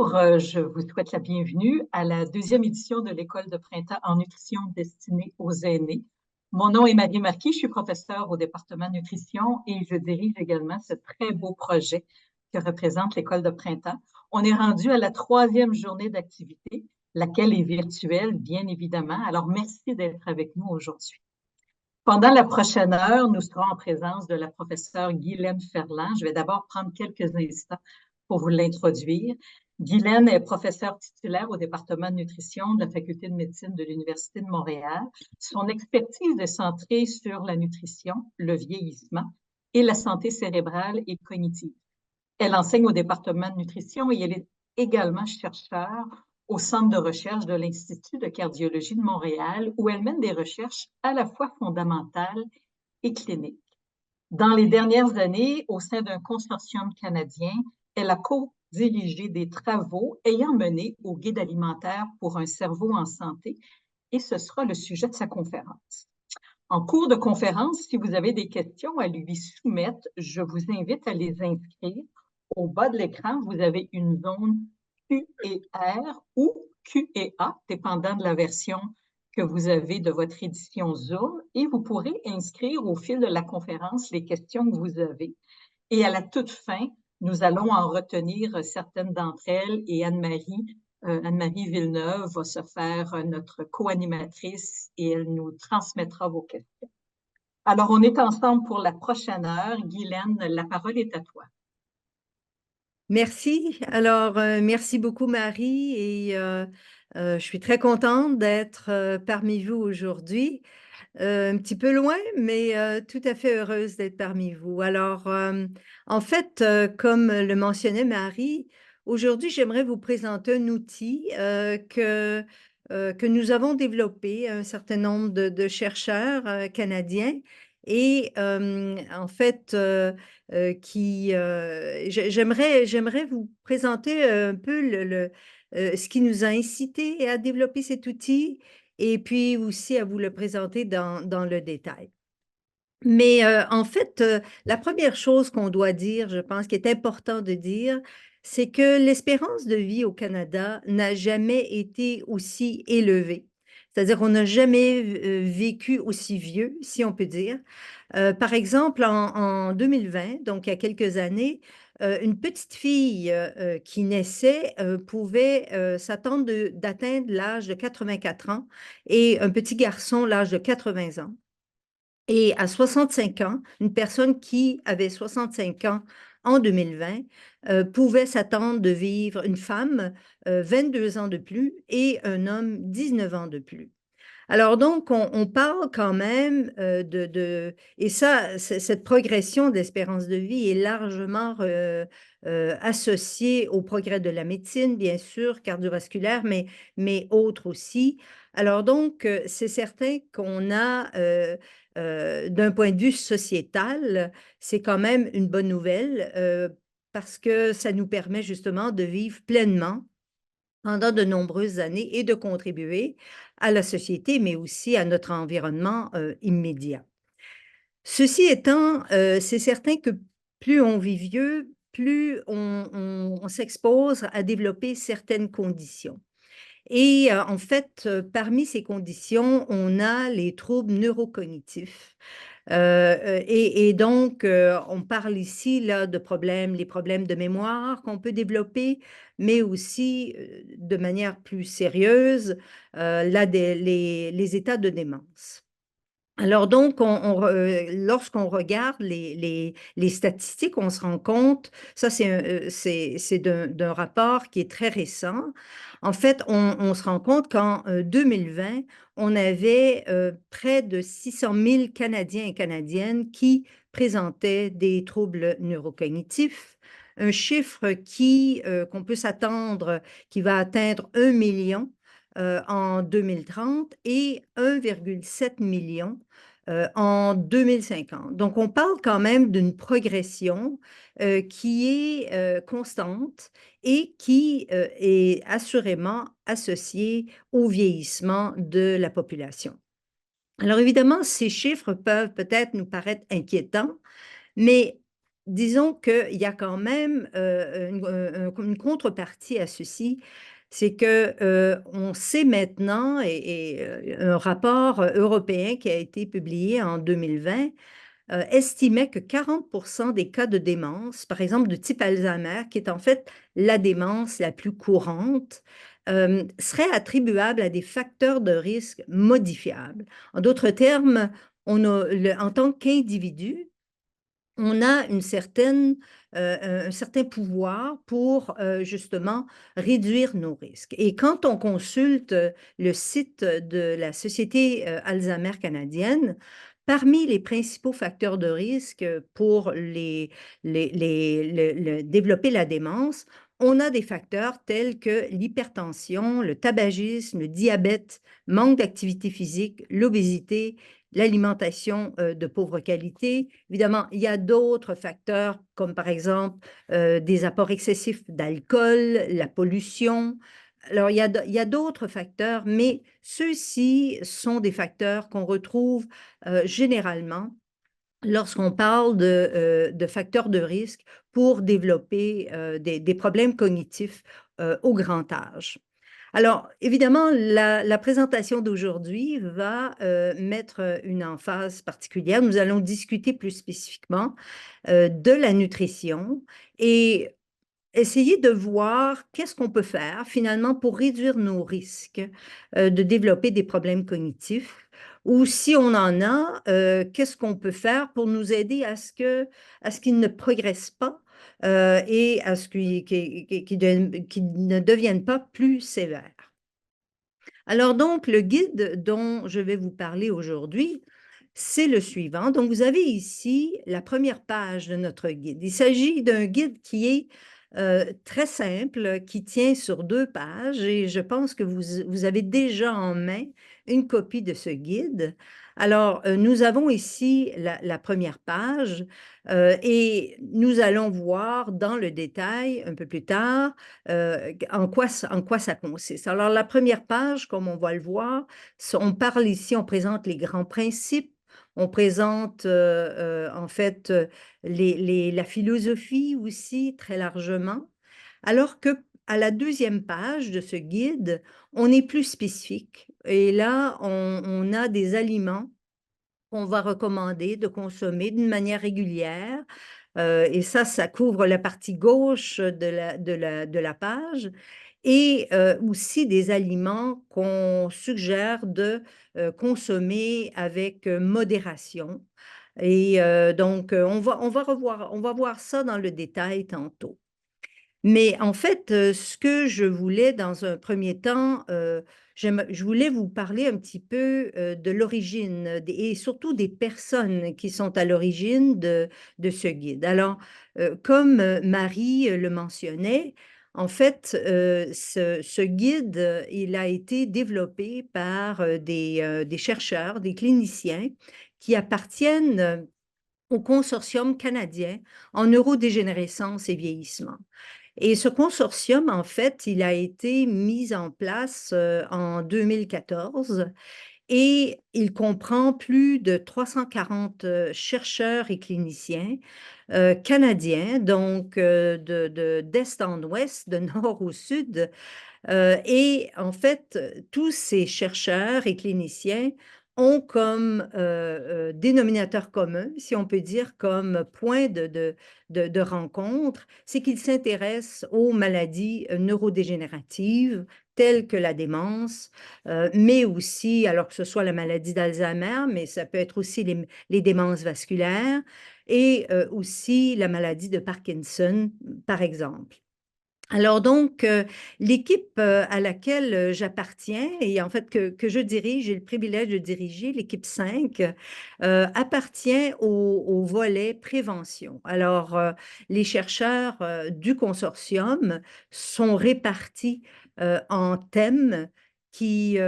Bonjour, je vous souhaite la bienvenue à la deuxième édition de l'École de printemps en nutrition destinée aux aînés. Mon nom est Marie Marquis, je suis professeure au département nutrition et je dirige également ce très beau projet que représente l'École de printemps. On est rendu à la troisième journée d'activité, laquelle est virtuelle, bien évidemment. Alors, merci d'être avec nous aujourd'hui. Pendant la prochaine heure, nous serons en présence de la professeure Guylaine Ferland. Je vais d'abord prendre quelques instants pour vous l'introduire. Guylaine est professeure titulaire au département de nutrition de la Faculté de médecine de l'Université de Montréal. Son expertise est centrée sur la nutrition, le vieillissement et la santé cérébrale et cognitive. Elle enseigne au département de nutrition et elle est également chercheure au Centre de recherche de l'Institut de cardiologie de Montréal, où elle mène des recherches à la fois fondamentales et cliniques. Dans les dernières années, au sein d'un consortium canadien, elle a co-dirigé des travaux ayant mené au guide alimentaire pour un cerveau en santé, et ce sera le sujet de sa conférence. En cours de conférence, si vous avez des questions à lui soumettre, je vous invite à les inscrire. Au bas de l'écran, vous avez une zone Q et R ou Q et A, dépendant de la version que vous avez de votre édition Zoom, et vous pourrez inscrire au fil de la conférence les questions que vous avez. Et à la toute fin, nous allons en retenir certaines d'entre elles et Anne-Marie Villeneuve va se faire notre co-animatrice et elle nous transmettra vos questions. Alors, on est ensemble pour la prochaine heure. Guylaine, la parole est à toi. Merci. Alors, merci beaucoup, Marie, et je suis très contente d'être parmi vous aujourd'hui. Un petit peu loin, mais tout à fait heureuse d'être parmi vous. Alors, en fait, comme le mentionnait Marie, aujourd'hui, j'aimerais vous présenter un outil que nous avons développé, un certain nombre de chercheurs canadiens, et en fait, j'aimerais vous présenter un peu ce qui nous a incité à développer cet outil et puis aussi à vous le présenter dans le détail. Mais en fait, la première chose qu'on doit dire, je pense qu'il est important de dire, c'est que l'espérance de vie au Canada n'a jamais été aussi élevée. C'est-à-dire qu'on n'a jamais vécu aussi vieux, si on peut dire. Par exemple, en 2020, donc il y a quelques années, une petite fille qui naissait pouvait s'attendre d'atteindre l'âge de 84 ans et un petit garçon l'âge de 80 ans. Et à 65 ans, une personne qui avait 65 ans en 2020 pouvait s'attendre de vivre, une femme, 22 ans de plus et un homme 19 ans de plus. Alors donc, on parle quand même et ça, cette progression de l'espérance de vie est largement associée au progrès de la médecine, bien sûr, cardiovasculaire, mais autres aussi. Alors donc, c'est certain qu'on a, d'un point de vue sociétal, c'est quand même une bonne nouvelle parce que ça nous permet justement de vivre pleinement pendant de nombreuses années et de contribuer à la société, mais aussi à notre environnement immédiat. Ceci étant, c'est certain que plus on vit vieux, plus on s'expose à développer certaines conditions. Et en fait, parmi ces conditions, on a les troubles neurocognitifs. Et donc, on parle ici là, de problèmes, les problèmes de mémoire qu'on peut développer, mais aussi, de manière plus sérieuse, là, les états de démence. Alors donc, lorsqu'on regarde les statistiques, on se rend compte, ça c'est d'un rapport qui est très récent. En fait, on se rend compte qu'en 2020, on avait près de 600 000 Canadiens et Canadiennes qui présentaient des troubles neurocognitifs, un chiffre qu'on peut s'attendre qui va atteindre 1 million en 2030 et 1,7 million en 2050. Donc, on parle quand même d'une progression qui est constante et qui est assurément associée au vieillissement de la population. Alors, évidemment, ces chiffres peuvent peut-être nous paraître inquiétants, mais disons qu'il y a quand même une contrepartie à ceci, c'est que on sait maintenant, un rapport européen qui a été publié en 2020 estimait que 40% des cas de démence, par exemple de type Alzheimer, qui est en fait la démence la plus courante, seraient attribuables à des facteurs de risque modifiables. En d'autres termes, en tant qu'individu, on a un certain pouvoir pour justement réduire nos risques. Et quand on consulte le site de la Société Alzheimer canadienne, parmi les principaux facteurs de risque pour développer la démence, on a des facteurs tels que l'hypertension, le tabagisme, le diabète, manque d'activité physique, l'obésité, l'alimentation de pauvre qualité. Évidemment, il y a d'autres facteurs comme par exemple des apports excessifs d'alcool, la pollution. Alors, il y a d'autres facteurs, mais ceux-ci sont des facteurs qu'on retrouve généralement lorsqu'on parle de facteurs de risque pour développer des problèmes cognitifs au grand âge. Alors, évidemment, la présentation d'aujourd'hui va mettre une emphase particulière. Nous allons discuter plus spécifiquement de la nutrition et essayer de voir qu'est-ce qu'on peut faire finalement pour réduire nos risques de développer des problèmes cognitifs ou si on en a, qu'est-ce qu'on peut faire pour nous aider à ce qu'ils ne progressent pas et à ce qu'ils ne deviennent pas plus sévères. Alors donc, le guide dont je vais vous parler aujourd'hui, c'est le suivant. Donc, vous avez ici la première page de notre guide. Il s'agit d'un guide qui est très simple, qui tient sur 2 pages et je pense que vous avez déjà en main une copie de ce guide. Alors, nous avons ici la première page et nous allons voir dans le détail un peu plus tard en quoi ça consiste. Alors, la première page, comme on va le voir, on parle ici, on présente les grands principes, on présente en fait la philosophie aussi très largement, alors que à la deuxième page de ce guide, on est plus spécifique. Et là, on a des aliments qu'on va recommander de consommer d'une manière régulière. Et ça couvre la partie gauche de la page. Et aussi des aliments qu'on suggère de consommer avec modération. Et donc, on va voir ça dans le détail tantôt. Mais en fait, ce que je voulais dans un premier temps, je voulais vous parler un petit peu de l'origine et surtout des personnes qui sont à l'origine de ce guide. Alors, comme Marie le mentionnait, en fait, ce guide, il a été développé par des chercheurs, des cliniciens qui appartiennent au Consortium canadien en neurodégénérescence et vieillissement. Et ce consortium, en fait, il a été mis en place en 2014 et il comprend plus de 340 chercheurs et cliniciens canadiens, donc d'est en ouest, de nord au sud. Et en fait, tous ces chercheurs et cliniciens ont comme dénominateur commun, si on peut dire, comme point de rencontre, c'est qu'ils s'intéressent aux maladies neurodégénératives telles que la démence, mais aussi, alors que ce soit la maladie d'Alzheimer, mais ça peut être aussi les démences vasculaires et aussi la maladie de Parkinson, par exemple. Alors donc, l'équipe à laquelle j'appartiens et en fait que je dirige, j'ai le privilège de diriger, l'équipe 5, appartient au volet prévention. Alors, les chercheurs du consortium sont répartis en thèmes qui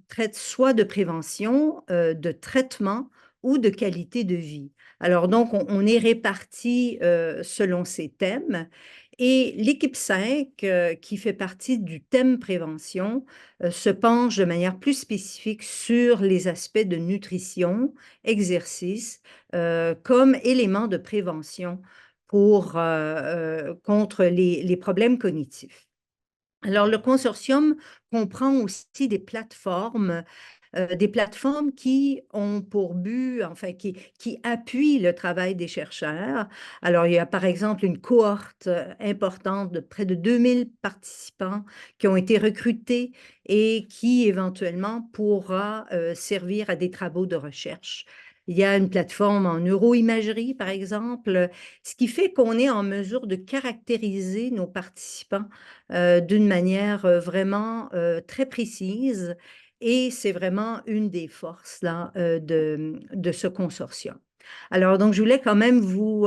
traitent soit de prévention, de traitement ou de qualité de vie. Alors donc, on est répartis selon ces thèmes. Et l'équipe 5, qui fait partie du thème prévention, se penche de manière plus spécifique sur les aspects de nutrition, exercice, comme élément de prévention contre les problèmes cognitifs. Alors, le consortium comprend aussi des plateformes qui ont pour but, enfin, qui appuient le travail des chercheurs. Alors, il y a par exemple une cohorte importante de près de 2000 participants qui ont été recrutés et qui éventuellement pourra servir à des travaux de recherche. Il y a une plateforme en neuroimagerie, par exemple, ce qui fait qu'on est en mesure de caractériser nos participants d'une manière vraiment très précise, et c'est vraiment une des forces là, de ce consortium. Alors, donc, je voulais quand même vous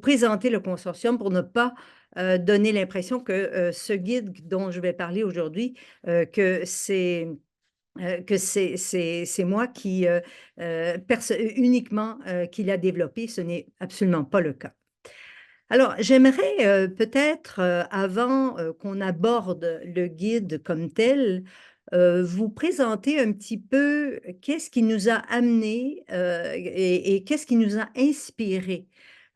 présenter le consortium pour ne pas donner l'impression que ce guide dont je vais parler aujourd'hui, que c'est moi qui uniquement qui l'a développé. Ce n'est absolument pas le cas. Alors, j'aimerais peut-être, avant qu'on aborde le guide comme tel, vous présenter un petit peu qu'est-ce qui nous a amené et qu'est-ce qui nous a inspiré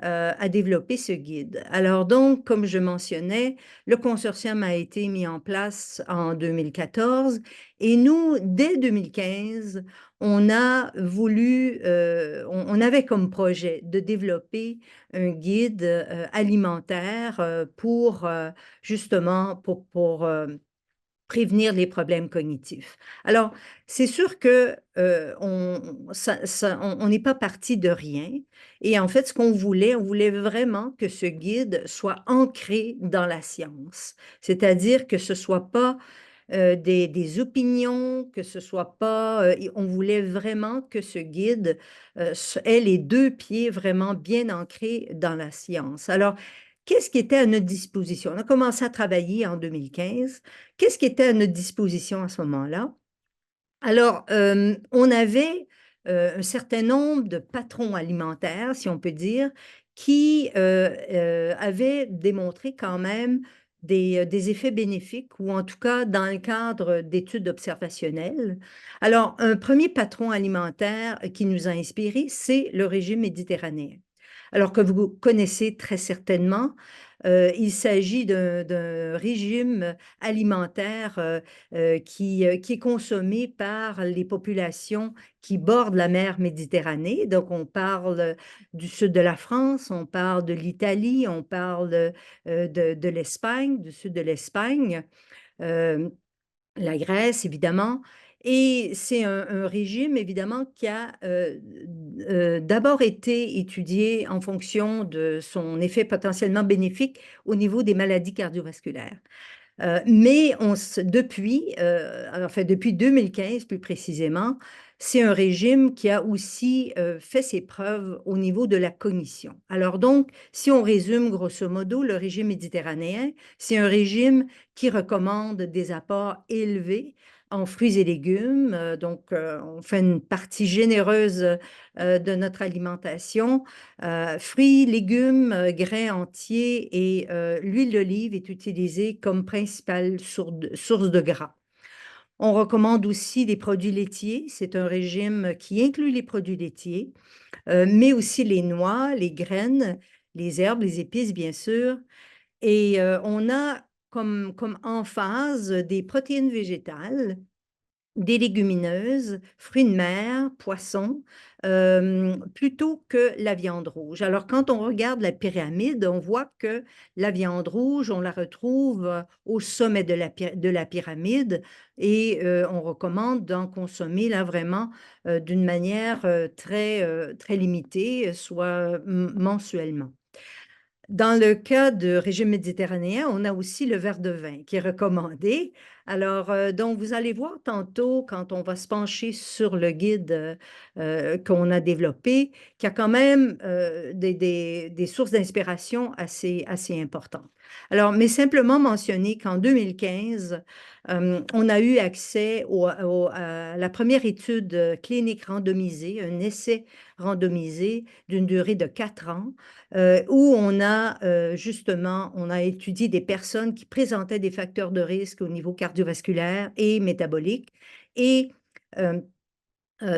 à développer ce guide. Alors donc, comme je mentionnais, le consortium a été mis en place en 2014 et nous, dès 2015, on a voulu, on avait comme projet de développer un guide alimentaire pour justement prévenir les problèmes cognitifs. Alors, c'est sûr que on n'est pas parti de rien. Et en fait, ce qu'on voulait, on voulait vraiment que ce guide soit ancré dans la science. C'est-à-dire que ce soit pas des opinions, que ce soit pas... on voulait vraiment que ce guide ait les deux pieds vraiment bien ancrés dans la science. Alors, qu'est-ce qui était à notre disposition? On a commencé à travailler en 2015. Qu'est-ce qui était à notre disposition à ce moment-là? Alors, on avait un certain nombre de patrons alimentaires, si on peut dire, qui avaient démontré quand même des effets bénéfiques, ou en tout cas dans le cadre d'études observationnelles. Alors, un premier patron alimentaire qui nous a inspirés, c'est le régime méditerranéen. Alors que vous connaissez très certainement, il s'agit d'un régime alimentaire qui est consommé par les populations qui bordent la mer Méditerranée. Donc, on parle du sud de la France, on parle de l'Italie, on parle de l'Espagne, du sud de l'Espagne, euh, la Grèce, évidemment. Et c'est un régime, évidemment, qui a d'abord été étudié en fonction de son effet potentiellement bénéfique au niveau des maladies cardiovasculaires. Mais depuis 2015 plus précisément, c'est un régime qui a aussi fait ses preuves au niveau de la cognition. Alors donc, si on résume grosso modo, le régime méditerranéen, c'est un régime qui recommande des apports élevés en fruits et légumes. Donc, on fait une partie généreuse de notre alimentation. Fruits, légumes, grains entiers et l'huile d'olive est utilisée comme principale source de gras. On recommande aussi les produits laitiers. C'est un régime qui inclut les produits laitiers, mais aussi les noix, les graines, les herbes, les épices, bien sûr. Et on a comme emphase des protéines végétales, des légumineuses, fruits de mer, poissons, plutôt que la viande rouge. Alors, quand on regarde la pyramide, on voit que la viande rouge, on la retrouve au sommet de la pyramide et on recommande d'en consommer là vraiment d'une manière très limitée, soit mensuellement. Dans le cas de régime méditerranéen, on a aussi le verre de vin qui est recommandé. Alors, donc, vous allez voir tantôt, quand on va se pencher sur le guide qu'on a développé, qu'il y a quand même des sources d'inspiration assez importantes. Alors, mais simplement mentionner qu'en 2015, on a eu accès à la première étude clinique randomisée, un essai randomisé d'une durée de 4 ans, où on a étudié des personnes qui présentaient des facteurs de risque au niveau cardiovasculaire et métabolique. Et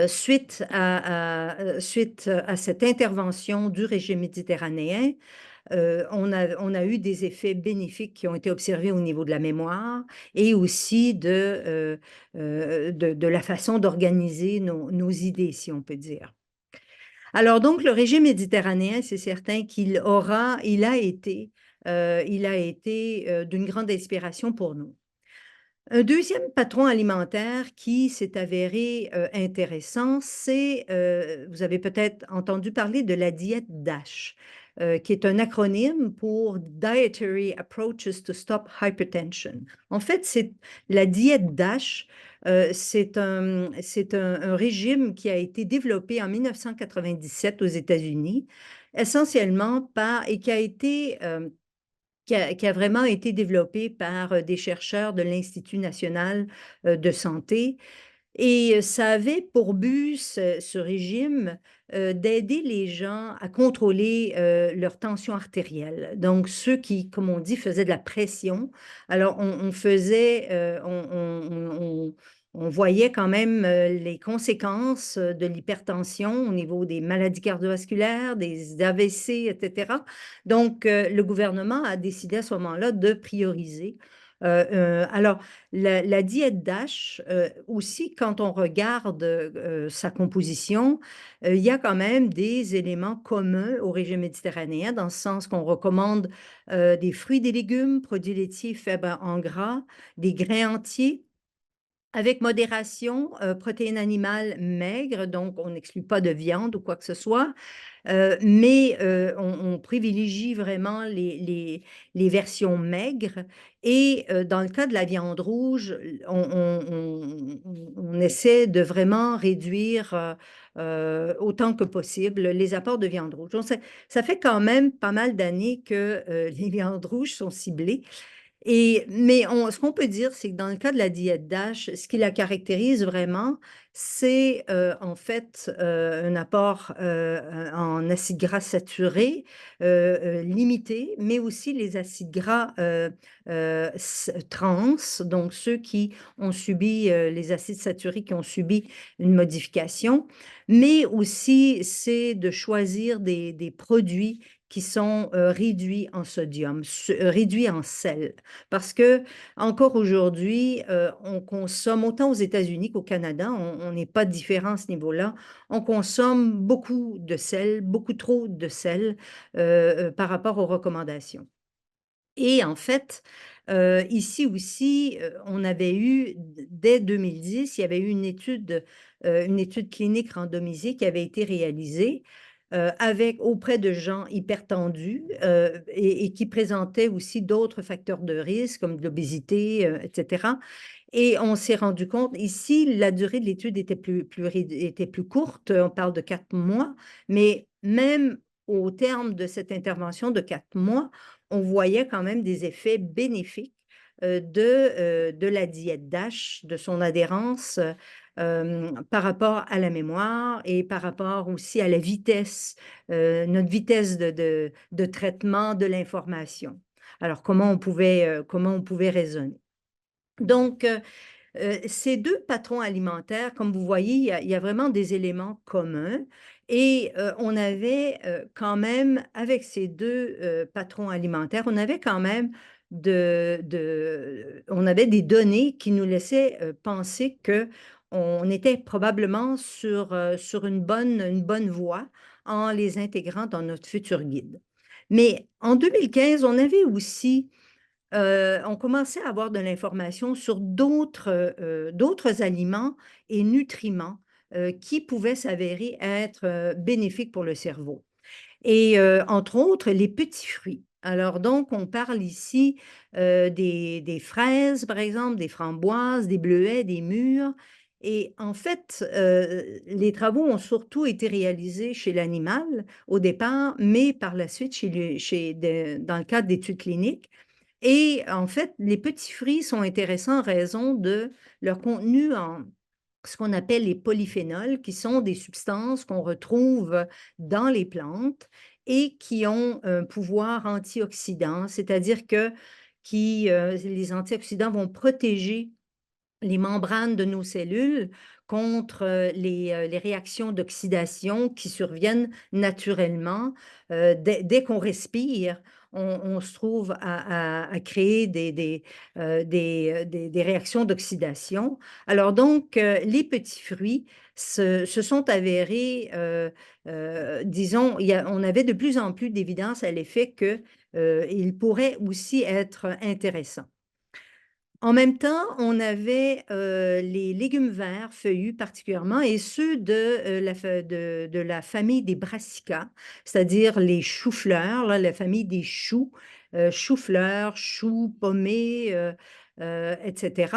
suite à cette intervention du régime méditerranéen, on a eu des effets bénéfiques qui ont été observés au niveau de la mémoire et aussi de la façon d'organiser nos idées, si on peut dire. Alors donc, le régime méditerranéen, c'est certain il a été d'une grande inspiration pour nous. Un deuxième patron alimentaire qui s'est avéré intéressant, c'est, vous avez peut-être entendu parler de la diète DASH, qui est un acronyme pour Dietary Approaches to Stop Hypertension. En fait, c'est la diète DASH, un régime qui a été développé en 1997 aux États-Unis, essentiellement et qui a vraiment été développé par des chercheurs de l'Institut national de santé. Et ça avait pour but, ce régime, d'aider les gens à contrôler leur tension artérielle. Donc, ceux qui, comme on dit, faisaient de la pression. Alors, on voyait quand même les conséquences de l'hypertension au niveau des maladies cardiovasculaires, des AVC, etc. Donc, le gouvernement a décidé à ce moment-là de prioriser. Alors, la diète DASH, aussi, quand on regarde sa composition, il y a quand même des éléments communs au régime méditerranéen, dans le sens qu'on recommande des fruits, des légumes, produits laitiers faibles en gras, des grains entiers, avec modération, protéines animales maigres, donc on n'exclut pas de viande ou quoi que ce soit, mais on privilégie vraiment les versions maigres. Et dans le cas de la viande rouge, on essaie de vraiment réduire autant que possible les apports de viande rouge. Donc, ça fait quand même pas mal d'années que les viandes rouges sont ciblées. Mais ce qu'on peut dire, c'est que dans le cas de la diète DASH, ce qui la caractérise vraiment, c'est en fait un apport en acides gras saturés limité, mais aussi les acides gras trans, donc ceux qui ont subi, les acides saturés qui ont subi une modification, mais aussi c'est de choisir des produits qui sont réduits en sodium, réduits en sel. Parce que encore aujourd'hui, on consomme, autant aux États-Unis qu'au Canada, on n'est pas différent à ce niveau-là, on consomme beaucoup de sel, beaucoup trop de sel par rapport aux recommandations. Et en fait, ici aussi, on avait eu, dès 2010, il y avait eu une étude clinique randomisée qui avait été réalisée auprès de gens hypertendus et qui présentaient aussi d'autres facteurs de risque comme de l'obésité, etc. Et on s'est rendu compte, ici, la durée de l'étude était était plus courte, on parle de 4 mois, mais même au terme de cette intervention de 4 mois, on voyait quand même des effets bénéfiques de la diète DASH, de son adhérence par rapport à la mémoire et par rapport aussi à la vitesse, notre vitesse de traitement de l'information. Alors, comment on pouvait raisonner? Donc, ces deux patrons alimentaires, comme vous voyez, il y a vraiment des éléments communs. Et on avait quand même, avec ces deux patrons alimentaires, on avait quand même on avait des données qui nous laissaient penser qu'on était probablement sur une bonne voie en les intégrant dans notre futur guide. Mais en 2015, on avait aussi on commençait à avoir de l'information sur d'autres aliments et nutriments qui pouvaient s'avérer être bénéfiques pour le cerveau. Et entre autres, les petits fruits. Alors donc, on parle ici des fraises, par exemple, des framboises, des bleuets, des mûres. Et en fait, les travaux ont surtout été réalisés chez l'animal au départ, mais par la suite dans le cadre d'études cliniques. Et en fait, les petits fruits sont intéressants en raison de leur contenu en ce qu'on appelle les polyphénols, qui sont des substances qu'on retrouve dans les plantes et qui ont un pouvoir antioxydant, c'est-à-dire que les antioxydants vont protéger les membranes de nos cellules contre les réactions d'oxydation qui surviennent naturellement. Dès qu'on respire, on se trouve à créer des réactions d'oxydation. Alors donc, les petits fruits se sont avérés, disons, on avait de plus en plus d'évidence à l'effet qu'ils pourraient aussi être intéressants. En même temps, on avait les légumes verts feuillus particulièrement et ceux de la famille des brassicas, c'est-à-dire les choux-fleurs, là, la famille des choux, choux-fleurs, choux, pommés, etc.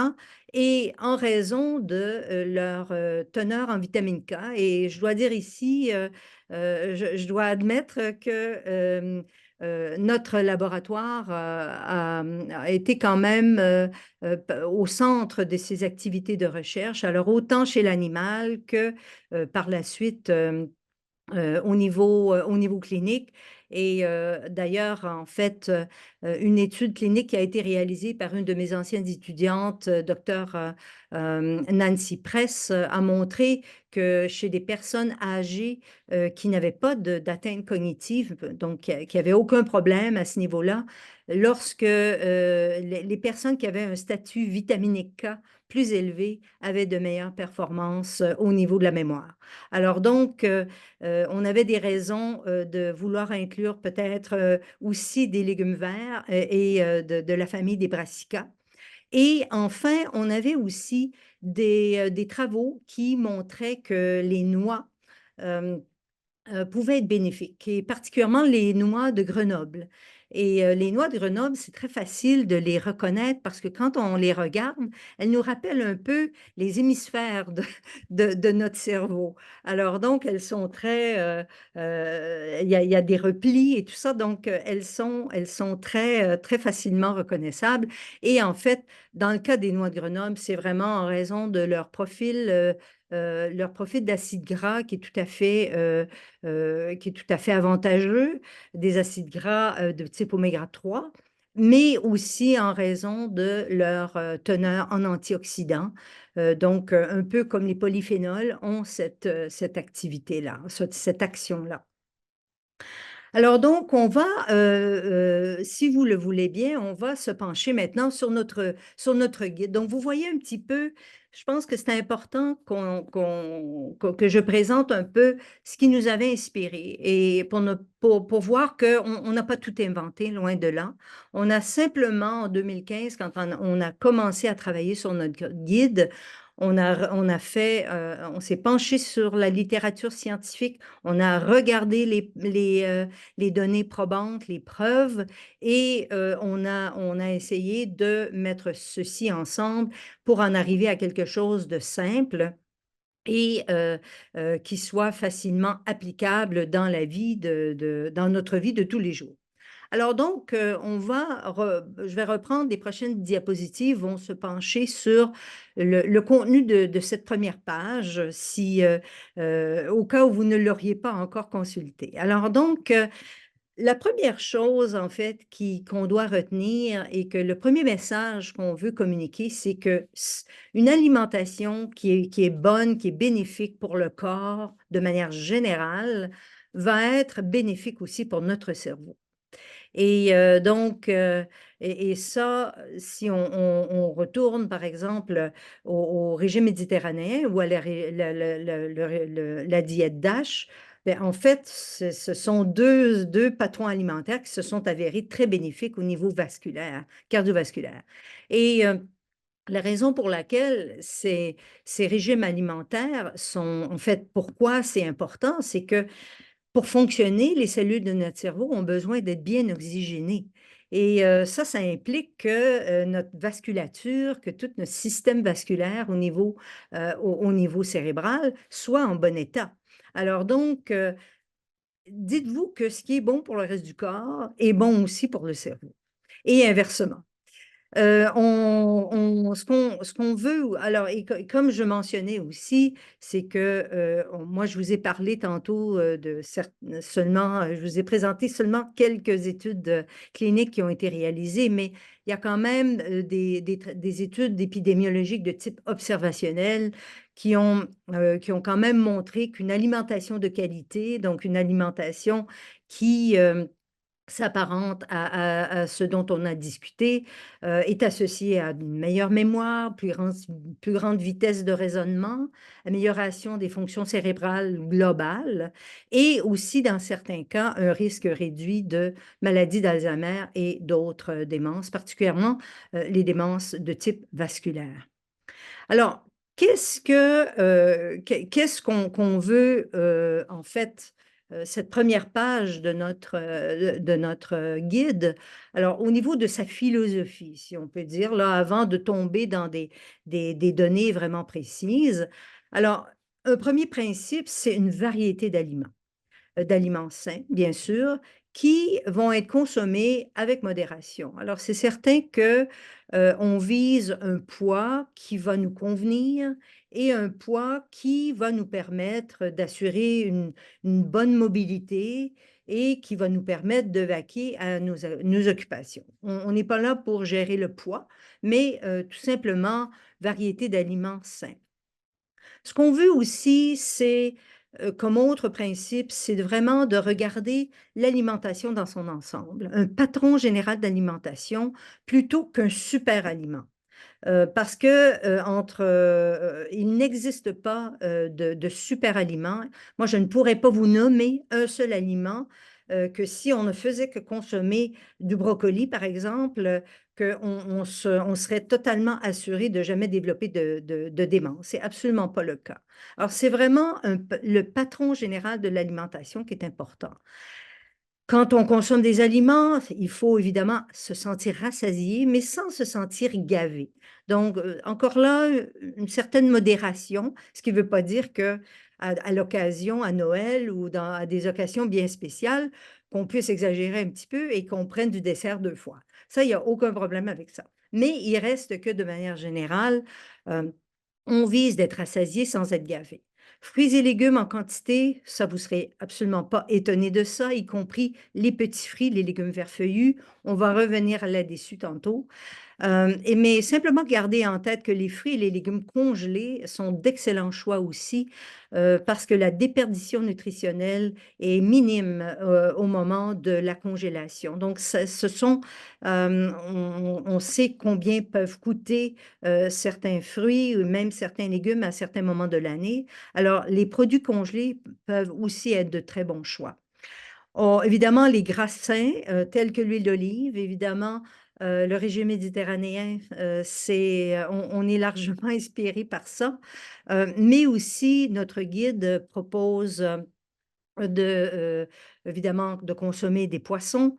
Et en raison de leur teneur en vitamine K, et je dois dire ici, je dois admettre que notre laboratoire a été quand même au centre de ces activités de recherche, alors autant chez l'animal que par la suite au niveau clinique. Et d'ailleurs, en fait, une étude clinique qui a été réalisée par une de mes anciennes étudiantes, Dr Nancy Press, a montré que chez des personnes âgées qui n'avaient pas d'atteinte cognitive, donc qui n'avaient aucun problème à ce niveau-là, lorsque les personnes qui avaient un statut vitaminique K plus élevé avaient de meilleures performances au niveau de la mémoire. Alors donc, on avait des raisons de vouloir inclure peut-être aussi des légumes verts et de la famille des brassicas. Et enfin, on avait aussi des travaux qui montraient que les noix euh, pouvaient être bénéfiques, et particulièrement les noix de Grenoble. Et les noix de Grenoble, c'est très facile de les reconnaître parce que quand on les regarde, elles nous rappellent un peu les hémisphères de notre cerveau. Alors donc, elles sont très... il y a des replis et tout ça, donc elles sont très facilement reconnaissables. Et en fait, dans le cas des noix de Grenoble, c'est vraiment en raison de leur profil d'acide gras qui est tout à fait avantageux, des acides gras de type oméga 3, mais aussi en raison de leur teneur en antioxydants. Donc, un peu comme les polyphénols ont cette activité-là, cette action-là. Alors donc, si vous le voulez bien, on va se pencher maintenant sur notre guide. Donc, vous voyez un petit peu, je pense que c'est important que je présente un peu ce qui nous avait inspiré et pour voir qu'on n'a pas tout inventé, loin de là. On a simplement, en 2015, quand on a commencé à travailler sur notre guide, on s'est penché sur la littérature scientifique, on a regardé les données probantes, les preuves, et on a essayé de mettre ceci ensemble pour en arriver à quelque chose de simple et qui soit facilement applicable dans dans notre vie de tous les jours. Alors donc, je vais reprendre les prochaines diapositives, vont se pencher sur le contenu de cette première page, au cas où vous ne l'auriez pas encore consulté. Alors donc, la première chose, en fait, qu'on doit retenir et que le premier message qu'on veut communiquer, c'est que une alimentation qui est bonne, qui est bénéfique pour le corps de manière générale, va être bénéfique aussi pour notre cerveau. Et donc, et ça, si on retourne, par exemple, au régime méditerranéen ou à la diète DASH, ben, en fait, ce sont deux patrons alimentaires qui se sont avérés très bénéfiques au niveau vasculaire, cardiovasculaire. Et la raison pour laquelle ces régimes alimentaires sont, en fait, pourquoi c'est important, c'est que pour fonctionner, les cellules de notre cerveau ont besoin d'être bien oxygénées. Et ça implique que notre vasculature, que tout notre système vasculaire au niveau cérébral soit en bon état. Alors donc, dites-vous que ce qui est bon pour le reste du corps est bon aussi pour le cerveau. Et inversement. Ce qu'on veut, alors, comme je mentionnais aussi, c'est que moi, je vous ai parlé tantôt je vous ai présenté seulement quelques études cliniques qui ont été réalisées, mais il y a quand même des études épidémiologiques de type observationnel qui ont quand même montré qu'une alimentation de qualité, donc une alimentation qui s'apparente à ce dont on a discuté, est associée à une meilleure mémoire, plus grande vitesse de raisonnement, amélioration des fonctions cérébrales globales et aussi, dans certains cas, un risque réduit de maladie d'Alzheimer et d'autres démences, particulièrement les démences de type vasculaire. Alors, qu'est-ce qu'on veut, en fait, cette première page de notre guide? Alors, au niveau de sa philosophie, si on peut dire, là, avant de tomber dans des données vraiment précises. Alors, un premier principe, c'est une variété d'aliments sains, bien sûr, qui vont être consommés avec modération. Alors, c'est certain que on vise un poids qui va nous convenir et un poids qui va nous permettre d'assurer une bonne mobilité et qui va nous permettre de vaquer à nos occupations. On n'est pas là pour gérer le poids, mais tout simplement variété d'aliments sains. Ce qu'on veut aussi, c'est, comme autre principe, c'est vraiment de regarder l'alimentation dans son ensemble, un patron général d'alimentation plutôt qu'un super aliment. Parce que il n'existe pas de super aliment. Moi, je ne pourrais pas vous nommer un seul aliment que si on ne faisait que consommer du brocoli, par exemple, on serait totalement assuré de jamais développer de démence. C'est absolument pas le cas. Alors, c'est vraiment le patron général de l'alimentation qui est important. Quand on consomme des aliments, il faut évidemment se sentir rassasié, mais sans se sentir gavé. Donc, encore là, une certaine modération, ce qui ne veut pas dire que à l'occasion, à Noël ou à des occasions bien spéciales, qu'on puisse exagérer un petit peu et qu'on prenne du dessert 2 fois. Ça, il n'y a aucun problème avec ça. Mais il reste que de manière générale, euh, on vise d'être rassasié sans être gavé. Fruits et légumes en quantité, ça, vous ne serez absolument pas étonné de ça, y compris les petits fruits, les légumes verts feuillus. On va revenir là-dessus tantôt. Mais simplement garder en tête que les fruits et les légumes congelés sont d'excellents choix aussi parce que la déperdition nutritionnelle est minime au moment de la congélation. Donc, on sait combien peuvent coûter certains fruits ou même certains légumes à certains moments de l'année. Alors, les produits congelés peuvent aussi être de très bons choix. Oh, évidemment, les gras sains, tels que l'huile d'olive, évidemment, le régime méditerranéen, on est largement inspiré par ça. Mais aussi, notre guide propose évidemment, de consommer du poisson,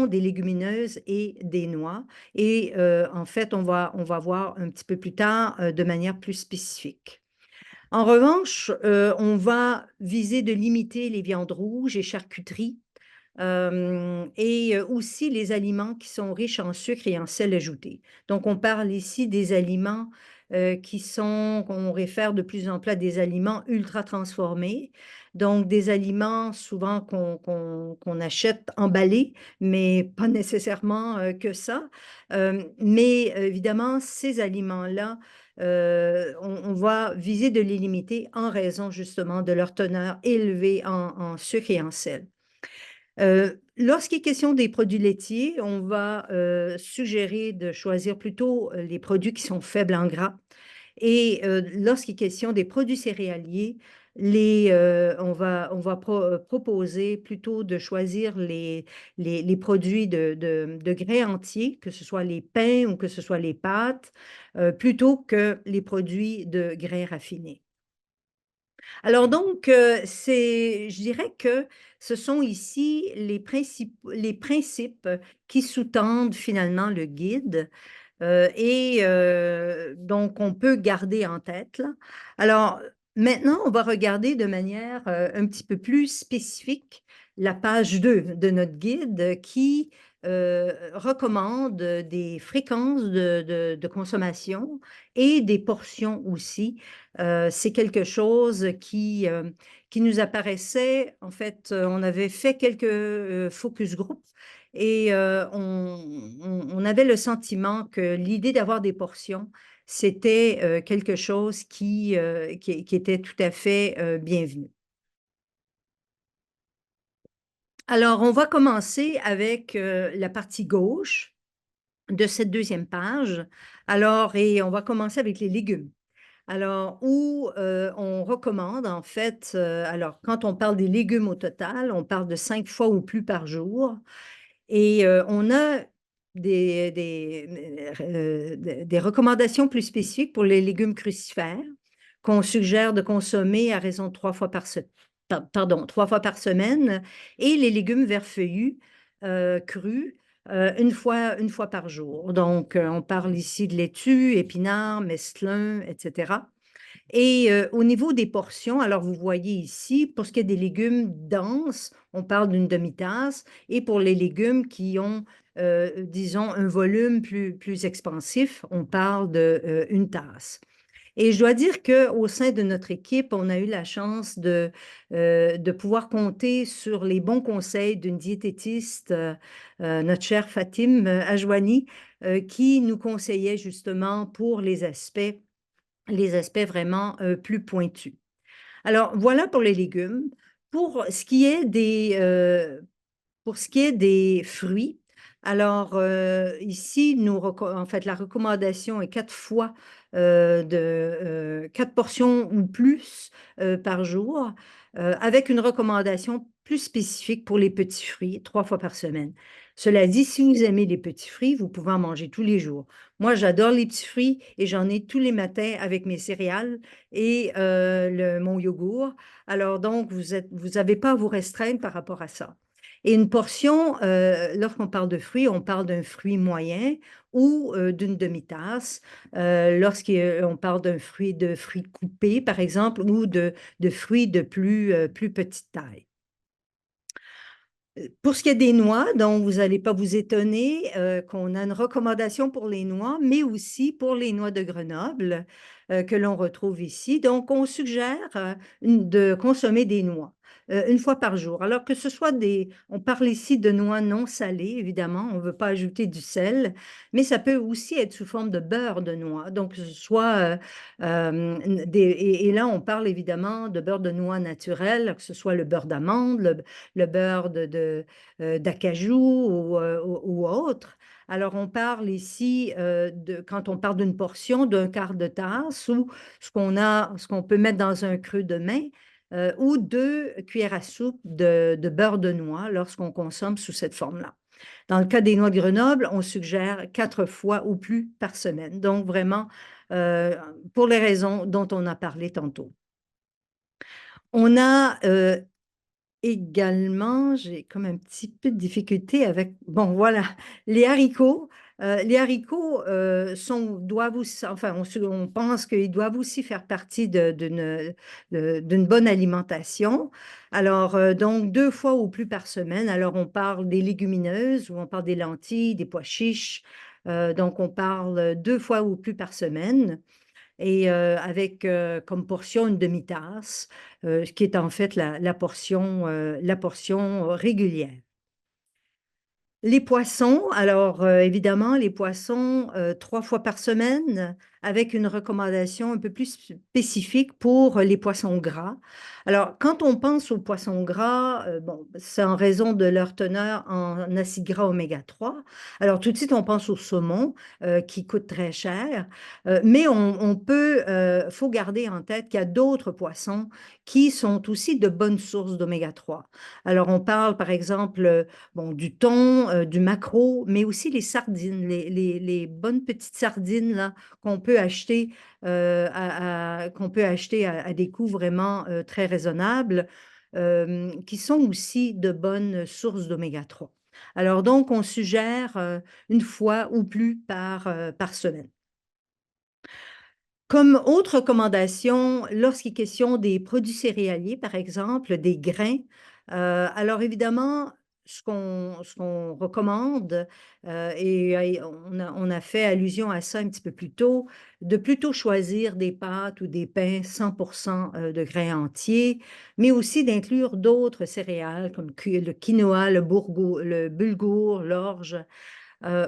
des légumineuses et des noix. Et en fait, on va voir un petit peu plus tard de manière plus spécifique. En revanche, on va viser de limiter les viandes rouges et charcuteries et aussi les aliments qui sont riches en sucre et en sel ajouté. Donc, on parle ici des aliments qu'on réfère de plus en plus à des aliments ultra transformés. Donc, des aliments souvent qu'on achète emballés, mais pas nécessairement que ça. Mais évidemment, ces aliments-là, on va viser de les limiter en raison justement de leur teneur élevée en sucre et en sel. Lorsqu'il est question des produits laitiers, on va suggérer de choisir plutôt les produits qui sont faibles en gras. Et lorsqu'il est question des produits céréaliers, on va proposer plutôt de choisir les produits de grains entiers, que ce soit les pains ou que ce soit les pâtes, plutôt que les produits de grains raffinés. Alors donc, je dirais que ce sont ici les principes qui sous-tendent finalement le guide et donc on peut garder en tête là. Alors maintenant, on va regarder de manière un petit peu plus spécifique la page 2 de notre guide qui recommande des fréquences de consommation et des portions aussi c'est quelque chose qui nous apparaissait, en fait, on avait fait quelques focus group et on avait le sentiment que l'idée d'avoir des portions, c'était quelque chose qui était tout à fait bienvenu. Alors, on va commencer avec la partie gauche de cette deuxième page. Alors, et on va commencer avec les légumes. Alors, où on recommande, en fait, alors, quand on parle des légumes au total, on parle de 5 fois ou plus par jour. Et on a des recommandations plus spécifiques pour les légumes crucifères qu'on suggère de consommer à raison de 3 fois par semaine, et les légumes verts feuillus crus une fois par jour. Donc, on parle ici de laitue, épinards, mesclun, etc. Et au niveau des portions, alors vous voyez ici, pour ce qui est des légumes denses, on parle d'une demi-tasse, et pour les légumes qui ont, disons, un volume plus expansif, on parle d'une tasse. Et je dois dire qu'au sein de notre équipe, on a eu la chance de pouvoir compter sur les bons conseils d'une diététiste, notre chère Fatim Ajwani, qui nous conseillait justement pour les aspects vraiment plus pointus. Alors, voilà pour les légumes. Pour ce qui est des fruits, alors ici, en fait, la recommandation est 4 fois 4 portions ou plus par jour, avec une recommandation plus spécifique pour les petits fruits, 3 fois par semaine. Cela dit, si vous aimez les petits fruits, vous pouvez en manger tous les jours. Moi, j'adore les petits fruits et j'en ai tous les matins avec mes céréales et mon yogourt. Alors donc, vous n'avez pas à vous restreindre par rapport à ça. Et une portion, lorsqu'on parle de fruits, on parle d'un fruit moyen ou d'une demi-tasse. Lorsqu'on parle de fruits coupés, par exemple, ou de fruits de plus petite taille. Pour ce qui est des noix, donc vous n'allez pas vous étonner qu'on a une recommandation pour les noix, mais aussi pour les noix de Grenoble que l'on retrouve ici. Donc, on suggère de consommer des noix une fois par jour. Alors que ce soit on parle ici de noix non salées, évidemment, on ne veut pas ajouter du sel, mais ça peut aussi être sous forme de beurre de noix. Donc, que ce soit et là, on parle évidemment de beurre de noix naturel, que ce soit le beurre d'amande, le beurre d'acajou ou autre. Alors, on parle ici, quand on parle d'une portion, d'un quart de tasse ou ce qu'on peut mettre dans un creux de main ou 2 cuillères à soupe de beurre de noix lorsqu'on consomme sous cette forme-là. Dans le cas des noix de Grenoble, on suggère 4 fois ou plus par semaine. Donc, vraiment, pour les raisons dont on a parlé tantôt. On a également, j'ai comme un petit peu de difficulté avec, bon voilà, les haricots. Les haricots doivent aussi, enfin, on pense qu'ils doivent aussi faire partie d'une bonne alimentation. Alors, donc, 2 fois ou plus par semaine. Alors, on parle des légumineuses ou on parle des lentilles, des pois chiches. Donc, on parle 2 fois ou plus par semaine et avec comme portion une demi-tasse, ce qui est en fait la portion régulière. Les poissons, alors évidemment, les poissons 3 fois par semaine avec une recommandation un peu plus spécifique pour les poissons gras. Alors, quand on pense aux poissons gras, bon, c'est en raison de leur teneur en acides gras oméga 3. Alors, tout de suite, on pense au saumon qui coûte très cher, mais faut garder en tête qu'il y a d'autres poissons qui sont aussi de bonnes sources d'oméga 3. Alors, on parle par exemple bon, du thon, du maquereau, mais aussi les sardines, les bonnes petites sardines là, qu'on peut acheter, à des coûts vraiment très raisonnables, qui sont aussi de bonnes sources d'oméga 3. Alors donc, on suggère une fois ou plus par semaine. Comme autre recommandation, lorsqu'il est question des produits céréaliers, par exemple, des grains, alors évidemment, ce qu'on recommande, et on a fait allusion à ça un petit peu plus tôt, de plutôt choisir des pâtes ou des pains 100% de grains entiers, mais aussi d'inclure d'autres céréales comme le quinoa, le bulgur, l'orge,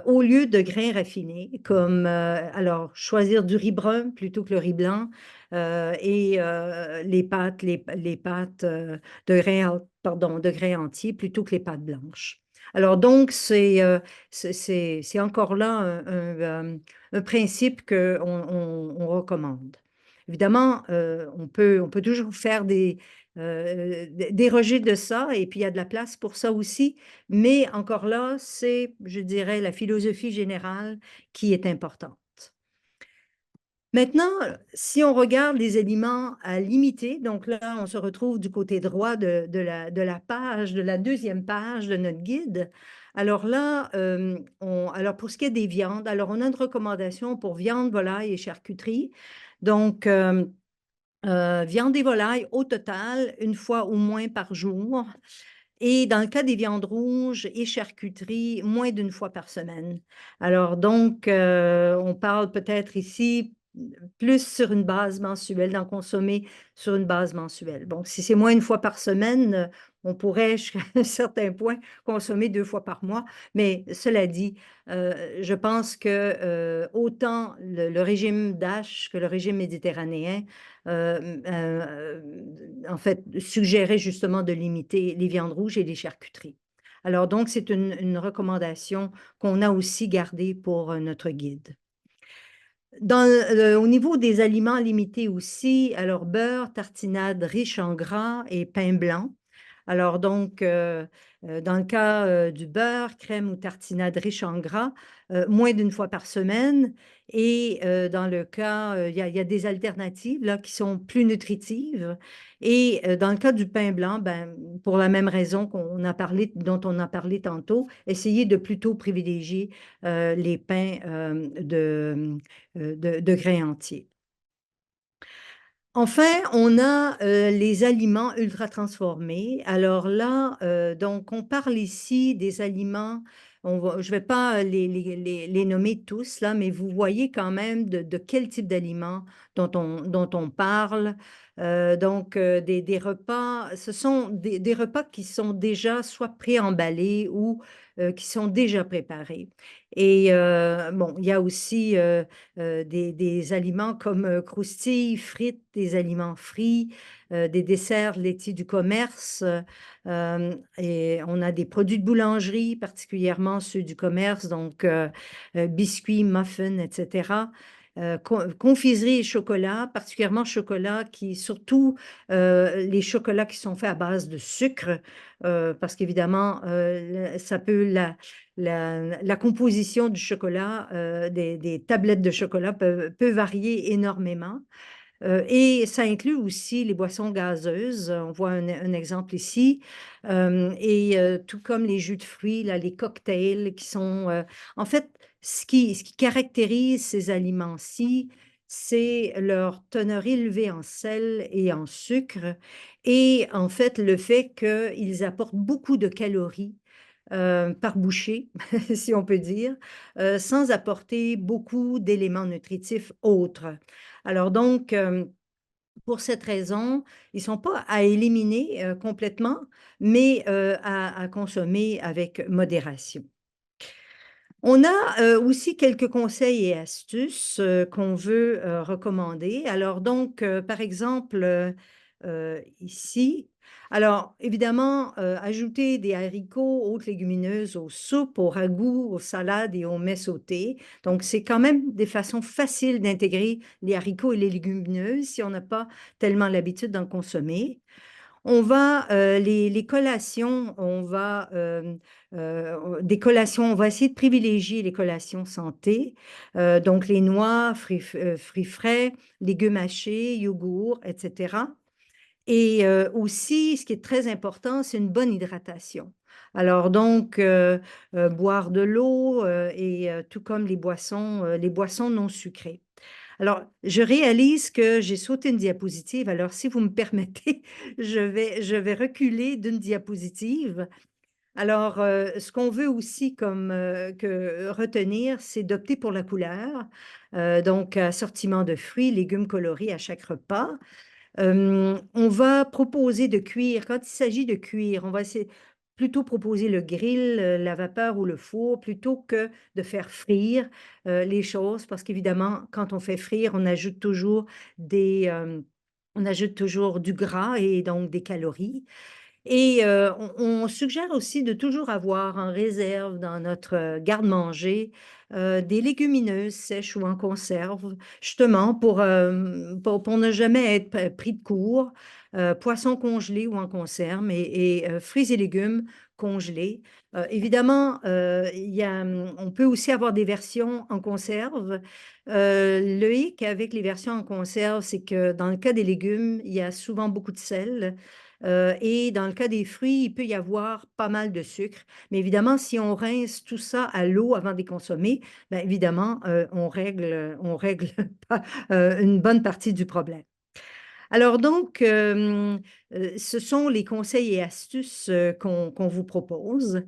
au lieu de grains raffinés, comme alors choisir du riz brun plutôt que le riz blanc et les pâtes de grains entiers plutôt que les pâtes blanches. Alors donc, c'est encore là un principe qu'on recommande. Évidemment, on peut toujours faire déroger de ça, et puis il y a de la place pour ça aussi, mais encore là, c'est, je dirais, la philosophie générale qui est importante. Maintenant, si on regarde les aliments à limiter, donc là, on se retrouve du côté droit de la page, de la deuxième page de notre guide. Alors là, alors pour ce qui est des viandes, alors on a une recommandation pour viande, volaille et charcuterie. Donc, viande et volaille au total, une fois au moins par jour. Et dans le cas des viandes rouges et charcuteries, moins d'une fois par semaine. Alors donc, on parle peut-être ici plus sur une base mensuelle, d'en consommer sur une base mensuelle. Donc, si c'est moins une fois par semaine, on pourrait, jusqu'à un certain point, consommer 2 fois par mois. Mais cela dit, je pense que autant le régime DASH que le régime méditerranéen, en fait, suggérait justement de limiter les viandes rouges et les charcuteries. Alors donc, c'est une recommandation qu'on a aussi gardée pour notre guide. Au niveau des aliments limités aussi, alors beurre, tartinade riche en gras et pain blanc. Alors donc, dans le cas du beurre, crème ou tartinade riche en gras, moins d'une fois par semaine. Et dans le cas, il y a des alternatives là, qui sont plus nutritives. Et dans le cas du pain blanc, ben, pour la même raison dont on a parlé tantôt, essayez de plutôt privilégier les pains de grains entiers. Enfin, on a les aliments ultra transformés. Alors là, donc on parle ici des aliments, je ne vais pas les nommer tous là, mais vous voyez quand même de quel type d'aliments dont on parle. Donc des repas, ce sont des repas qui sont déjà soit préemballés ou qui sont déjà préparés. Et bon, il y a aussi des aliments comme croustilles, frites, des aliments frits, des desserts laitiers du commerce. Et on a des produits de boulangerie, particulièrement ceux du commerce, donc biscuits, muffins, etc. Confiserie et chocolat, particulièrement chocolat, surtout les chocolats qui sont faits à base de sucre, parce qu'évidemment, ça peut la composition du chocolat, des tablettes de chocolat peut varier énormément. Et ça inclut aussi les boissons gazeuses. On voit un exemple ici. Et tout comme les jus de fruits, là, les cocktails qui sont... en fait, ce qui caractérise ces aliments-ci, c'est leur teneur élevée en sel et en sucre. Et en fait, le fait qu'ils apportent beaucoup de calories par bouchée, si on peut dire, sans apporter beaucoup d'éléments nutritifs autres. Alors donc, pour cette raison, ils ne sont pas à éliminer complètement, mais à consommer avec modération. On a aussi quelques conseils et astuces qu'on veut recommander. Alors donc, par exemple, ici, alors évidemment, ajouter des haricots, autres légumineuses aux soupes, aux ragoûts, aux salades et aux mets sautés. Donc, c'est quand même des façons faciles d'intégrer les haricots et les légumineuses si on n'a pas tellement l'habitude d'en consommer. On va, les collations, des collations, on va essayer de privilégier les collations santé, donc les noix, fruits frais, légumes hachés, yogourt, etc. Et aussi, ce qui est très important, c'est une bonne hydratation. Alors donc, boire de l'eau et tout comme les boissons non sucrées. Alors, je réalise que j'ai sauté une diapositive. Alors, si vous me permettez, je vais reculer d'une diapositive. Alors, ce qu'on veut aussi retenir, c'est d'opter pour la couleur. Donc, assortiment de fruits, légumes colorés à chaque repas. On va proposer de cuire. Quand il s'agit de cuire, on va essayer plutôt proposer le grill, la vapeur ou le four plutôt que de faire frire les choses parce qu'évidemment, quand on fait frire, on ajoute toujours du gras et donc des calories. Et on suggère aussi de toujours avoir en réserve dans notre garde-manger des légumineuses sèches ou en conserve, justement pour ne jamais être pris de court, poissons congelés ou en conserve et fruits et légumes congelés. Évidemment, on peut aussi avoir des versions en conserve. Le hic avec les versions en conserve, c'est que dans le cas des légumes, il y a souvent beaucoup de sel. Et dans le cas des fruits, il peut y avoir pas mal de sucre. Mais évidemment, si on rince tout ça à l'eau avant de les consommer, bien évidemment, on règle pas, une bonne partie du problème. Alors donc, ce sont les conseils et astuces qu'on vous propose.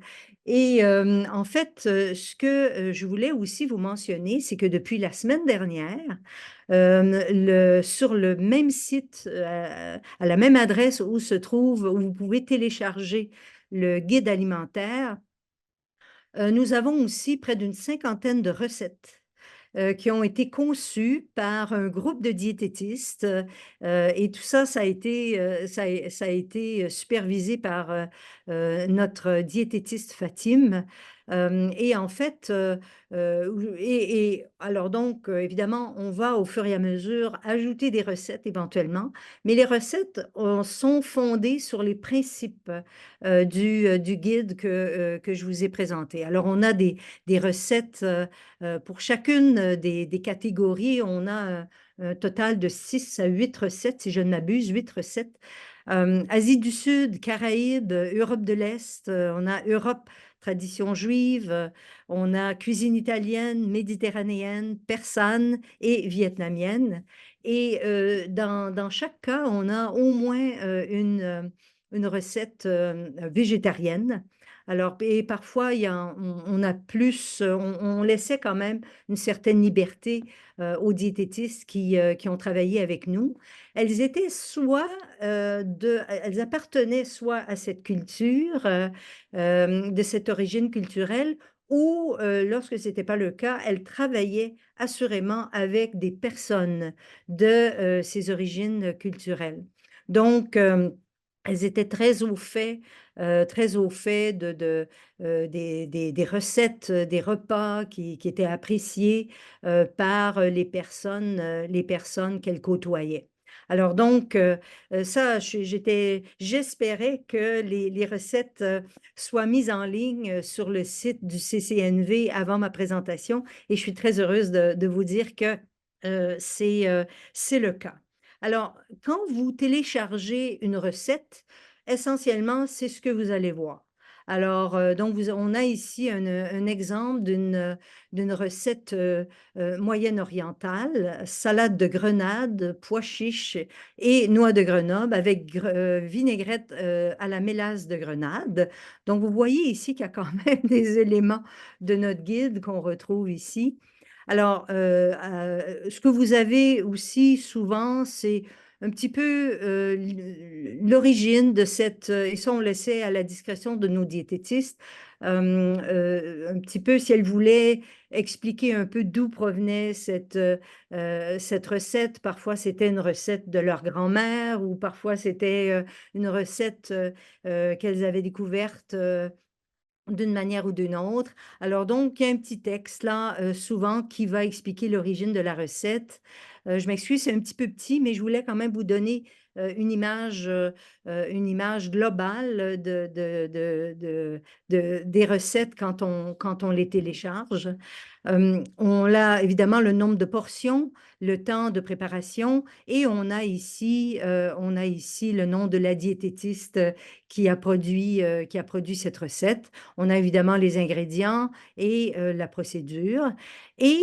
Et en fait, ce que je voulais aussi vous mentionner, c'est que depuis la semaine dernière, sur le même site, à la même adresse où vous pouvez télécharger le guide alimentaire, nous avons aussi près d'une cinquantaine de recettes qui ont été conçues par un groupe de diététistes. Et tout ça, ça a été supervisé par notre diététiste Fatim. Et en fait, et alors donc, évidemment, on va au fur et à mesure ajouter des recettes éventuellement, mais les recettes sont fondées sur les principes du guide que je vous ai présenté. Alors, on a des recettes pour chacune des catégories. On a un total de 6 à 8 recettes, si je ne m'abuse, 8 recettes. Asie du Sud, Caraïbes, Europe de l'Est, on a Europe, tradition juive, on a cuisine italienne, méditerranéenne, persane et vietnamienne. Et dans chaque cas, on a au moins une recette végétarienne. Alors, et parfois, on a plus, on laissait quand même une certaine liberté aux diététistes qui ont travaillé avec nous. Elles appartenaient soit à cette culture, de cette origine culturelle, ou lorsque ce n'était pas le cas, elles travaillaient assurément avec des personnes de ces origines culturelles. Donc, elles étaient très au fait des recettes, des repas qui étaient appréciés par les personnes qu'elles côtoyaient. Alors donc, ça, j'espérais que les recettes soient mises en ligne sur le site du CCNV avant ma présentation et je suis très heureuse de vous dire que c'est le cas. Alors, quand vous téléchargez une recette, essentiellement, c'est ce que vous allez voir. Alors, donc, on a ici un exemple d'une recette moyenne orientale, salade de grenade, pois chiches et noix de Grenoble avec vinaigrette à la mélasse de grenade. Donc, vous voyez ici qu'il y a quand même des éléments de notre guide qu'on retrouve ici. Alors, ce que vous avez aussi souvent, c'est un petit peu l'origine de et ça on laissait à la discrétion de nos diététistes, un petit peu si elles voulaient expliquer un peu d'où provenait cette recette. Parfois c'était une recette de leur grand-mère ou parfois c'était une recette qu'elles avaient découverte d'une manière ou d'une autre. Alors donc, il y a un petit texte là, souvent, qui va expliquer l'origine de la recette. Je m'excuse, c'est un petit peu petit, mais je voulais quand même vous donner une image globale des recettes quand on les télécharge. On a évidemment le nombre de portions, le temps de préparation et on a ici le nom de la diététiste qui a produit cette recette. On a évidemment les ingrédients et la procédure. Et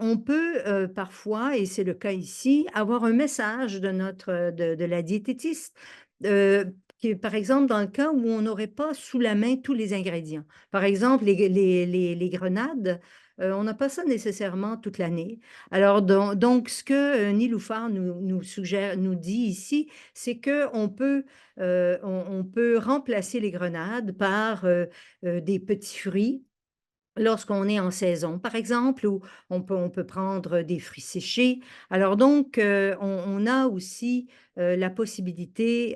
on peut parfois, et c'est le cas ici, avoir un message de la diététiste. Par exemple, dans le cas où on n'aurait pas sous la main tous les ingrédients. Par exemple, les grenades, on n'a pas ça nécessairement toute l'année. Alors, donc, ce que Niloufar nous suggère, nous dit ici, c'est qu'on peut, on peut remplacer les grenades par des petits fruits lorsqu'on est en saison, par exemple, ou on peut prendre des fruits séchés. Alors donc, on a aussi la possibilité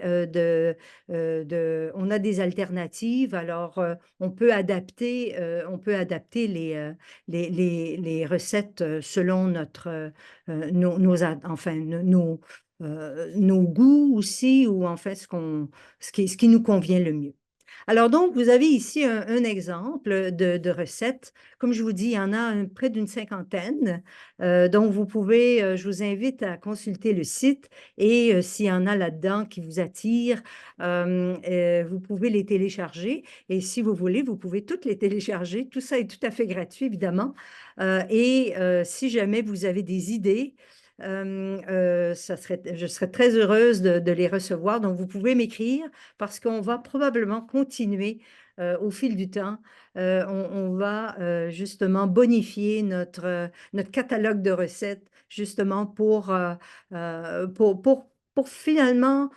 on a des alternatives. Alors, on peut adapter les recettes selon enfin, nos goûts aussi, ou en fait ce qui nous convient le mieux. Alors donc, vous avez ici un exemple de recette. Comme je vous dis, il y en a près d'une cinquantaine. Donc, je vous invite à consulter le site et s'il y en a là-dedans qui vous attirent, vous pouvez les télécharger. Et si vous voulez, vous pouvez toutes les télécharger. Tout ça est tout à fait gratuit, évidemment. Si jamais vous avez des idées, je serais très heureuse de les recevoir. Donc, vous pouvez m'écrire parce qu'on va probablement continuer au fil du temps. On va justement bonifier notre catalogue de recettes justement pour finalement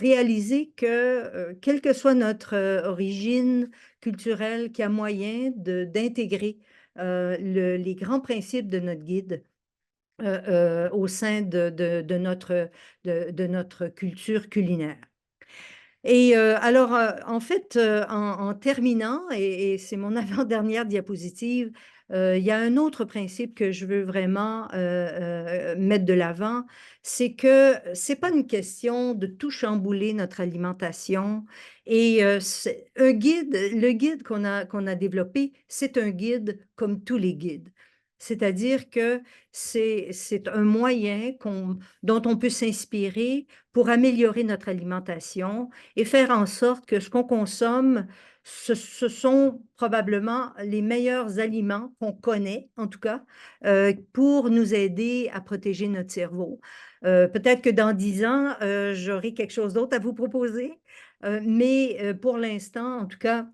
réaliser que, quelle que soit notre origine culturelle, qu'il y a moyen d'intégrer les grands principes de notre guide au sein de notre culture culinaire. Et alors, en fait, en terminant, et c'est mon avant-dernière diapositive, il y a un autre principe que je veux vraiment mettre de l'avant, c'est que c'est pas une question de tout chambouler notre alimentation. Et le guide qu'on a développé, c'est un guide comme tous les guides. C'est-à-dire que c'est un moyen dont on peut s'inspirer pour améliorer notre alimentation et faire en sorte que ce qu'on consomme, ce sont probablement les meilleurs aliments qu'on connaît, en tout cas, pour nous aider à protéger notre cerveau. Peut-être que dans 10 ans, j'aurai quelque chose d'autre à vous proposer, mais pour l'instant, en tout cas,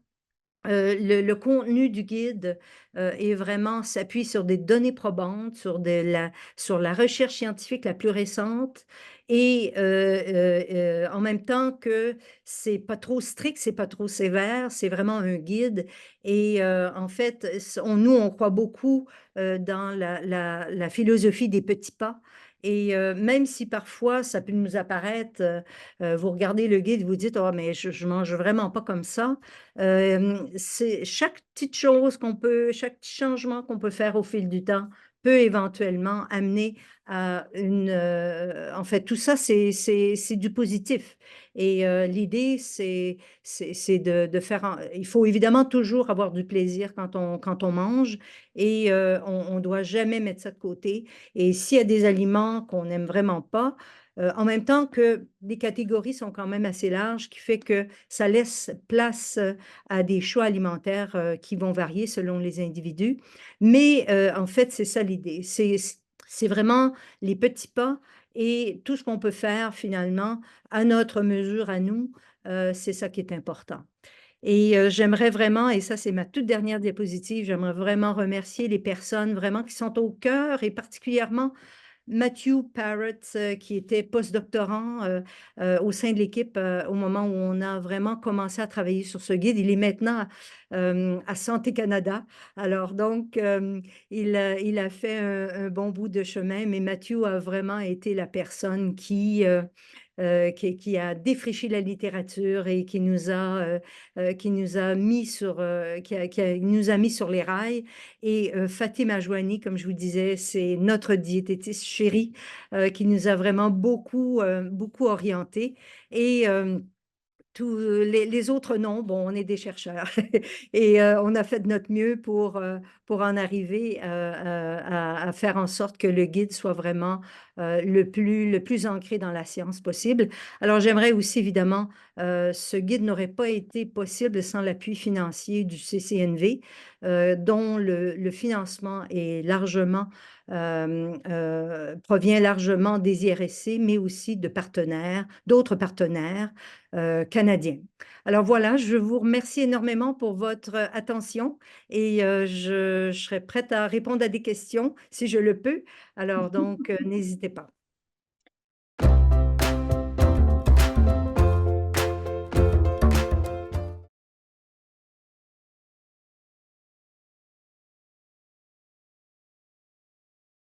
le contenu du guide est vraiment s'appuie sur des données probantes, sur la recherche scientifique la plus récente et en même temps que c'est pas trop strict, c'est pas trop sévère, c'est vraiment un guide. Et en fait, nous, on croit beaucoup dans la philosophie des petits pas. Et même si parfois ça peut nous apparaître, vous regardez le guide, vous dites, oh, mais je mange vraiment pas comme ça. C'est chaque petite chose chaque petit changement qu'on peut faire au fil du temps peut éventuellement amener à en fait, tout ça, c'est du positif. Et l'idée, c'est de faire, il faut évidemment toujours avoir du plaisir quand on mange et on ne doit jamais mettre ça de côté. Et s'il y a des aliments qu'on n'aime vraiment pas, en même temps que les catégories sont quand même assez larges, qui fait que ça laisse place à des choix alimentaires qui vont varier selon les individus. Mais en fait, c'est ça l'idée. C'est vraiment les petits pas et tout ce qu'on peut faire finalement à notre mesure, à nous, c'est ça qui est important. Et j'aimerais vraiment, et ça c'est ma toute dernière diapositive, j'aimerais vraiment remercier les personnes vraiment qui sont au cœur et particulièrement Matthew Parrott, qui était postdoctorant au sein de l'équipe au moment où on a vraiment commencé à travailler sur ce guide. Il est maintenant à Santé Canada. Alors donc, il a fait un bon bout de chemin, mais Matthew a vraiment été la personne qui a défriché la littérature et qui nous a mis nous a mis sur les rails. Et Fatima Jouani, comme je vous disais, c'est notre diététiste chérie qui nous a vraiment beaucoup orientés. Et tous les autres, non, bon, on est des chercheurs et on a fait de notre mieux pour en arriver à faire en sorte que le guide soit vraiment le plus ancré dans la science possible. Alors, j'aimerais aussi, évidemment, ce guide n'aurait pas été possible sans l'appui financier du CCNV, dont le financement est largement provient largement des IRSC, mais aussi de partenaires, d'autres partenaires canadiens. Alors voilà, je vous remercie énormément pour votre attention et je serai prête à répondre à des questions si je le peux. Alors donc, n'hésitez pas.